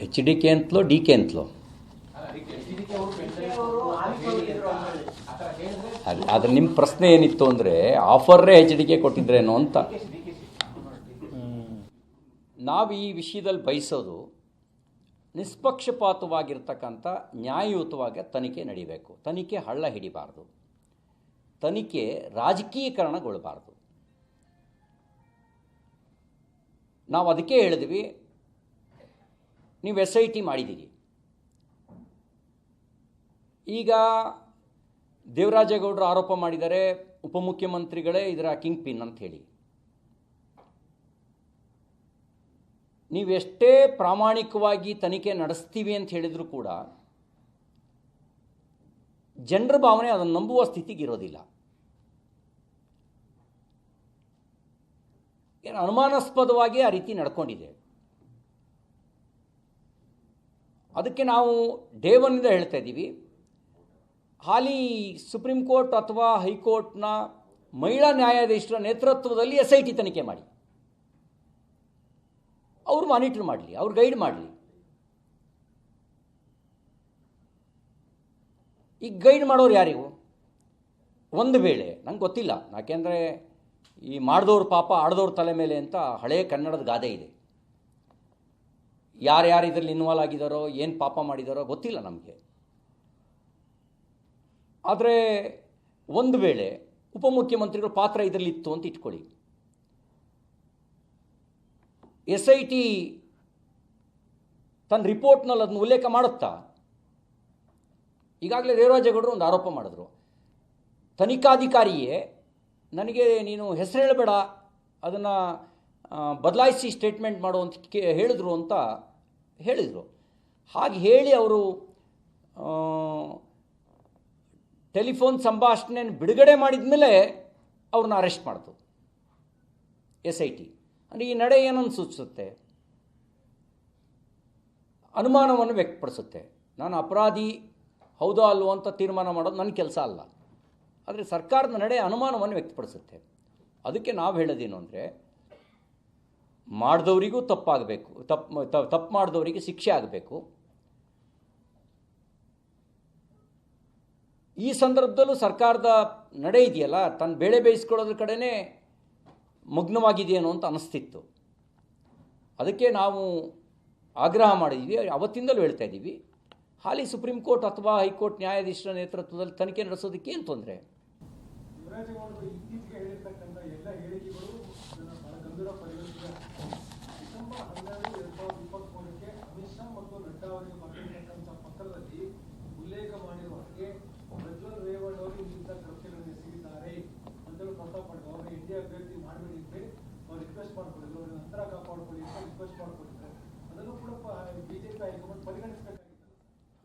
H D K ಅಂತಲೋ D K ಅಂತಲೋ ಆದರೆ ನಿಮ್ಮ ಪ್ರಶ್ನೆ ಏನಿತ್ತು ಅಂದರೆ ಆಫರ್ರೇ ಎಚ್ ಡಿ ಕೆ ಕೊಟ್ಟಿದ್ರೇನೋ ಅಂತ. ನಾವು ಈ ವಿಷಯದಲ್ಲಿ ಬಯಸೋದು ನಿಷ್ಪಕ್ಷಪಾತವಾಗಿರ್ತಕ್ಕಂಥ ನ್ಯಾಯಯುತವಾಗಿ ತನಿಖೆ ನಡೀಬೇಕು. ತನಿಖೆ ಹಳ್ಳ ಹಿಡಿಬಾರ್ದು, ತನಿಖೆ ರಾಜಕೀಯಕರಣಗೊಳ್ಳಬಾರ್ದು. ನಾವು ಅದಕ್ಕೆ ಹೇಳಿದ್ವಿ, ನೀವು SIT ಮಾಡಿದ್ದೀರಿ, ಈಗ ದೇವರಾಜೇಗೌಡರು ಆರೋಪ ಮಾಡಿದ್ದಾರೆ ಉಪಮುಖ್ಯಮಂತ್ರಿಗಳೇ ಇದರ ಕಿಂಗ್ ಪಿನ್ ಅಂತ ಹೇಳಿ. ನೀವೆಷ್ಟೇ ಪ್ರಾಮಾಣಿಕವಾಗಿ ತನಿಖೆ ನಡೆಸ್ತೀವಿ ಅಂತ ಹೇಳಿದರೂ ಕೂಡ ಜನರ ಭಾವನೆ ಅದನ್ನು ನಂಬುವ ಸ್ಥಿತಿಗೆ ಇರೋದಿಲ್ಲ. ಏನು ಅನುಮಾನಾಸ್ಪದವಾಗಿ ಆ ರೀತಿ ನಡ್ಕೊಂಡಿದೆ. ಅದಕ್ಕೆ ನಾವು ಡೇ ಒನ್ನಿಂದ ಹೇಳ್ತಾ ಇದ್ದೀವಿ, ಹಾಲಿ ಸುಪ್ರೀಂ ಕೋರ್ಟ್ ಅಥವಾ ಹೈಕೋರ್ಟ್ನ ಮಹಿಳಾ ನ್ಯಾಯಾಧೀಶರ ನೇತೃತ್ವದಲ್ಲಿ SIT ತನಿಖೆ ಮಾಡಿ, ಅವರು ಮಾನಿಟರ್ ಮಾಡಲಿ, ಅವ್ರು ಗೈಡ್ ಮಾಡಲಿ. ಈಗ ಗೈಡ್ ಮಾಡೋರು ಯಾರಿಗೂ? ಒಂದು ವೇಳೆ ನಂಗೆ ಗೊತ್ತಿಲ್ಲ, ಯಾಕೆಂದರೆ ಈ ಮಾಡಿದವ್ರ ಪಾಪ ಆಡ್ದವ್ರ ತಲೆ ಮೇಲೆ ಅಂತ ಹಳೆಯ ಕನ್ನಡದ ಗಾದೆ ಇದೆ. ಯಾರ್ಯಾರು ಇದರಲ್ಲಿ ಇನ್ವಾಲ್ವ್ ಆಗಿದ್ದಾರೋ, ಏನು ಪಾಪ ಮಾಡಿದಾರೋ ಗೊತ್ತಿಲ್ಲ ನಮಗೆ. ಆದರೆ ಒಂದು ವೇಳೆ ಉಪಮುಖ್ಯಮಂತ್ರಿಗಳ ಪಾತ್ರ ಇದರಲ್ಲಿ ಇತ್ತು ಅಂತ ಇಟ್ಕೊಳ್ಳಿ, SIT ತನ್ನ ರಿಪೋರ್ಟ್ನಲ್ಲಿ ಅದನ್ನು ಉಲ್ಲೇಖ ಮಾಡುತ್ತಾ? ಈಗಾಗಲೇ ದೇವರಾಜೇಗೌಡರು ಒಂದು ಆರೋಪ ಮಾಡಿದ್ರು, ತನಿಖಾಧಿಕಾರಿಯೇ ನನಗೆ ನೀನು ಹೆಸರು ಹೇಳಬೇಡ, ಅದನ್ನು ಬದಲಾಯಿಸಿ ಸ್ಟೇಟ್ಮೆಂಟ್ ಮಾಡು ಅಂತ ಹೇಳಿದ್ರು ಅಂತ ಹೇಳಿದರು. ಹಾಗೆ ಹೇಳಿ ಅವರು ಟೆಲಿಫೋನ್ ಸಂಭಾಷಣೆಯನ್ನು ಬಿಡುಗಡೆ ಮಾಡಿದ ಮೇಲೆ ಅವ್ರನ್ನ ಅರೆಸ್ಟ್ ಮಾಡ್ತು SIT. ಅಂದರೆ ಈ ನಡೆ ಏನನ್ನು ಸೂಚಿಸುತ್ತೆ? ಅನುಮಾನವನ್ನು ವ್ಯಕ್ತಪಡಿಸುತ್ತೆ. ನಾನು ಅಪರಾಧಿ ಹೌದಾ ಅಲ್ವೋ ಅಂತ ತೀರ್ಮಾನ ಮಾಡೋದು ನನ್ನ ಕೆಲಸ ಅಲ್ಲ. ಆದರೆ ಸರ್ಕಾರದ ನಡೆ ಅನುಮಾನವನ್ನು ವ್ಯಕ್ತಪಡಿಸುತ್ತೆ. ಅದಕ್ಕೆ ನಾವು ಹೇಳೋದೇನು ಅಂದರೆ, ಮಾಡಿದವರಿಗೂ ತಪ್ಪಾಗಬೇಕು, ತಪ್ಪು ಮಾಡಿದವರಿಗೆ ಶಿಕ್ಷೆ ಆಗಬೇಕು. ಈ ಸಂದರ್ಭದಲ್ಲೂ ಸರ್ಕಾರದ ನಡೆ ಇದೆಯಲ್ಲ, ತನ್ನ ಬೇಳೆ ಬೇಯಿಸ್ಕೊಳ್ಳೋದ್ರ ಕಡೆನೇ ಮಗ್ನವಾಗಿದೆಯೇನೋ ಅಂತ ಅನಿಸ್ತಿತ್ತು. ಅದಕ್ಕೆ ನಾವು ಆಗ್ರಹ ಮಾಡಿದ್ವಿ, ಅವತ್ತಿಂದಲೂ ಹೇಳ್ತಾ ಇದ್ದೀವಿ, ಹಾಲಿ ಸುಪ್ರೀಂ ಕೋರ್ಟ್ ಅಥವಾ ಹೈಕೋರ್ಟ್ ನ್ಯಾಯಾಧೀಶರ ನೇತೃತ್ವದಲ್ಲಿ ತನಿಖೆ ನಡೆಸೋದಕ್ಕೆ ಏನು ತೊಂದರೆ?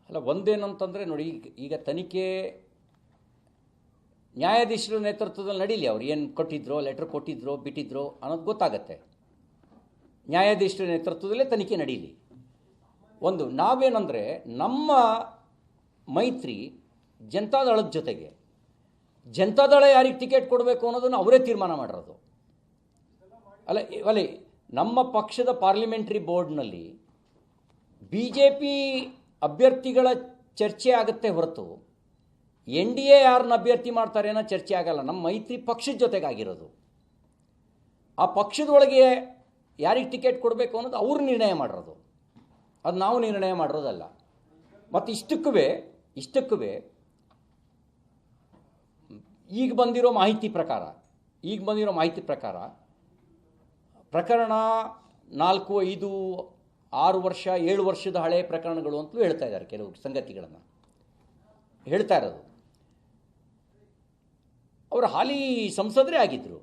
ಅಲ್ಲ, ಒಂದೇನಂತಂದರೆ ನೋಡಿ, ಈಗ ತನಿಖೆ ನ್ಯಾಯಾಧೀಶರ ನೇತೃತ್ವದಲ್ಲಿ ನಡೀಲಿ. ಅವ್ರು ಏನು ಕೊಟ್ಟಿದ್ರೋ, ಲೆಟರ್ ಕೊಟ್ಟಿದ್ರೋ ಬಿಟ್ಟಿದ್ರೋ ಅನ್ನೋದು ಗೊತ್ತಾಗತ್ತೆ. ನ್ಯಾಯಾಧೀಶರ ನೇತೃತ್ವದಲ್ಲೇ ತನಿಖೆ ನಡೀಲಿ. ಒಂದು ನಾವೇನಂದರೆ, ನಮ್ಮ ಮೈತ್ರಿ ಜನತಾದಳದ ಜೊತೆಗೆ, ಜನತಾದಳ ಯಾರಿಗೆ ಟಿಕೆಟ್ ಕೊಡಬೇಕು ಅನ್ನೋದನ್ನು ಅವರೇ ತೀರ್ಮಾನ ಮಾಡಿರೋದು. ಅಲ್ಲ, ನಮ್ಮ ಪಕ್ಷದ ಪಾರ್ಲಿಮೆಂಟ್ರಿ ಬೋರ್ಡ್ನಲ್ಲಿ BJP ಅಭ್ಯರ್ಥಿಗಳ ಚರ್ಚೆ ಆಗುತ್ತೆ ಹೊರತು NDA ಯಾರನ್ನ ಅಭ್ಯರ್ಥಿ ಮಾಡ್ತಾರೆ ಅನ್ನೋ ಚರ್ಚೆ ಆಗಲ್ಲ. ನಮ್ಮ ಮೈತ್ರಿ ಪಕ್ಷದ ಜೊತೆಗಾಗಿರೋದು. ಆ ಪಕ್ಷದೊಳಗೆ ಯಾರಿಗೆ ಟಿಕೆಟ್ ಕೊಡಬೇಕು ಅನ್ನೋದು ಅವ್ರು ನಿರ್ಣಯ ಮಾಡಿರೋದು, ಅದು ನಾವು ನಿರ್ಣಯ ಮಾಡಿರೋದಲ್ಲ. ಮತ್ತು ಇಷ್ಟಕ್ಕೂ ಈಗ ಬಂದಿರೋ ಮಾಹಿತಿ ಪ್ರಕಾರ ಪ್ರಕರಣ 4, 5, 6 ವರ್ಷ 7 ವರ್ಷದ ಹಳೆಯ ಪ್ರಕರಣಗಳು ಅಂತಲೂ ಹೇಳ್ತಾ ಇದ್ದಾರೆ. ಕೆಲವು ಸಂಗತಿಗಳನ್ನು ಹೇಳ್ತಾ ಇರೋದು. ಅವರು ಹಾಲಿ ಸಂಸದರೇ ಆಗಿದ್ದರು.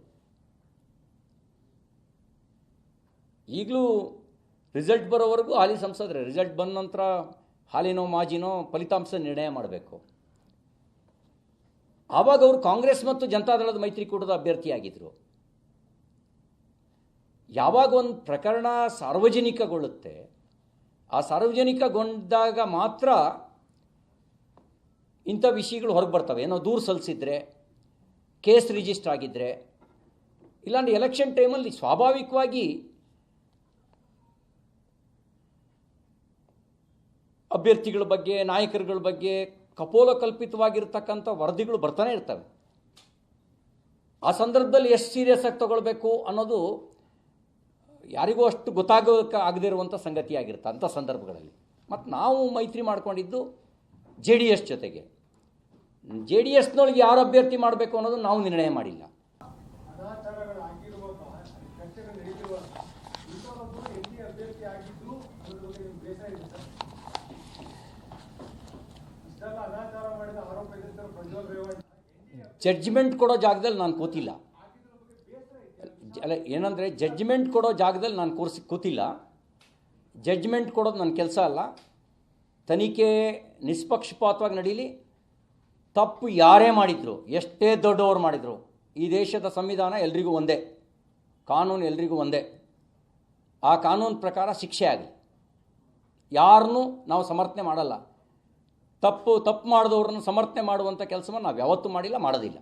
ಈಗಲೂ ರಿಸಲ್ಟ್ ಬರೋವರೆಗೂ ಹಾಲಿ ಸಂಸದರೇ. ರಿಸಲ್ಟ್ ಬಂದ ನಂತರ ಹಾಲಿನೋ ಮಾಜಿನೋ ಫಲಿತಾಂಶ ನಿರ್ಣಯ ಮಾಡಬೇಕು. ಆವಾಗ ಅವರು ಕಾಂಗ್ರೆಸ್ ಮತ್ತು ಜನತಾದಳದ ಮೈತ್ರಿಕೂಟದ ಅಭ್ಯರ್ಥಿಯಾಗಿದ್ದರು. ಯಾವಾಗ ಒಂದು ಪ್ರಕರಣ ಸಾರ್ವಜನಿಕಗೊಳ್ಳುತ್ತೆ, ಆ ಸಾರ್ವಜನಿಕಗೊಂಡಾಗ ಮಾತ್ರ ಇಂಥ ವಿಷಯಗಳು ಹೊರಗೆ ಬರ್ತವೆ. ಏನೋ ದೂರು ಸಲ್ಲಿಸಿದರೆ, ಕೇಸ್ ರಿಜಿಸ್ಟರ್ ಆಗಿದ್ದರೆ, ಇಲ್ಲಾಂದರೆ ಎಲೆಕ್ಷನ್ ಟೈಮಲ್ಲಿ ಸ್ವಾಭಾವಿಕವಾಗಿ ಅಭ್ಯರ್ಥಿಗಳ ಬಗ್ಗೆ, ನಾಯಕರುಗಳ ಬಗ್ಗೆ ಕಪೋಲಕಲ್ಪಿತವಾಗಿರ್ತಕ್ಕಂಥ ವರದಿಗಳು ಬರ್ತಾನೆ ಇರ್ತವೆ. ಆ ಸಂದರ್ಭದಲ್ಲಿ ಎಷ್ಟು ಸೀರಿಯಸ್ ಆಗಿ ತಗೊಳ್ಬೇಕು ಅನ್ನೋದು ಯಾರಿಗೂ ಅಷ್ಟು ಆಗದೇ ಇರುವಂಥ ಸಂಗತಿಯಾಗಿರುತ್ತೆ ಅಂಥ ಸಂದರ್ಭಗಳಲ್ಲಿ. ಮತ್ತು ನಾವು ಮೈತ್ರಿ ಮಾಡ್ಕೊಂಡಿದ್ದು JDS ಜೊತೆಗೆ. JDSನೊಳಗೆ ಯಾರು ಅಭ್ಯರ್ಥಿ ಮಾಡಬೇಕು ಅನ್ನೋದು ನಾವು ನಿರ್ಣಯ ಮಾಡಿಲ್ಲ. ಜಡ್ಜ್ಮೆಂಟ್ ಕೊಡೋ ಜಾಗದಲ್ಲಿ ನಾನು ಕೂತಿಲ್ಲ. ಅಲ್ಲ, ಏನಂದರೆ ಜಡ್ಜ್ಮೆಂಟ್ ಕೊಡೋ ಜಾಗದಲ್ಲಿ ನಾನು ಕೂತಿಲ್ಲ. ಜಡ್ಜ್ಮೆಂಟ್ ಕೊಡೋದು ನನ್ನ ಕೆಲಸ ಅಲ್ಲ. ತನಿಖೆ ನಿಷ್ಪಕ್ಷಪಾತವಾಗಿ ನಡೀಲಿ. ತಪ್ಪು ಯಾರೇ ಮಾಡಿದ್ರು, ಎಷ್ಟೇ ದೊಡ್ಡವರು ಮಾಡಿದ್ರು, ಈ ದೇಶದ ಸಂವಿಧಾನ ಎಲ್ರಿಗೂ ಒಂದೇ, ಕಾನೂನು ಎಲ್ರಿಗೂ ಒಂದೇ. ಆ ಕಾನೂನು ಪ್ರಕಾರ ಶಿಕ್ಷೆ ಆಗಲಿ. ಯಾರನ್ನೂ ನಾವು ಸಮರ್ಥನೆ ಮಾಡಲ್ಲ. ತಪ್ಪು ಮಾಡಿದವ್ರನ್ನ ಸಮರ್ಥನೆ ಮಾಡುವಂಥ ಕೆಲಸವನ್ನು ನಾವು ಯಾವತ್ತೂ ಮಾಡಿಲ್ಲ, ಮಾಡೋದಿಲ್ಲ.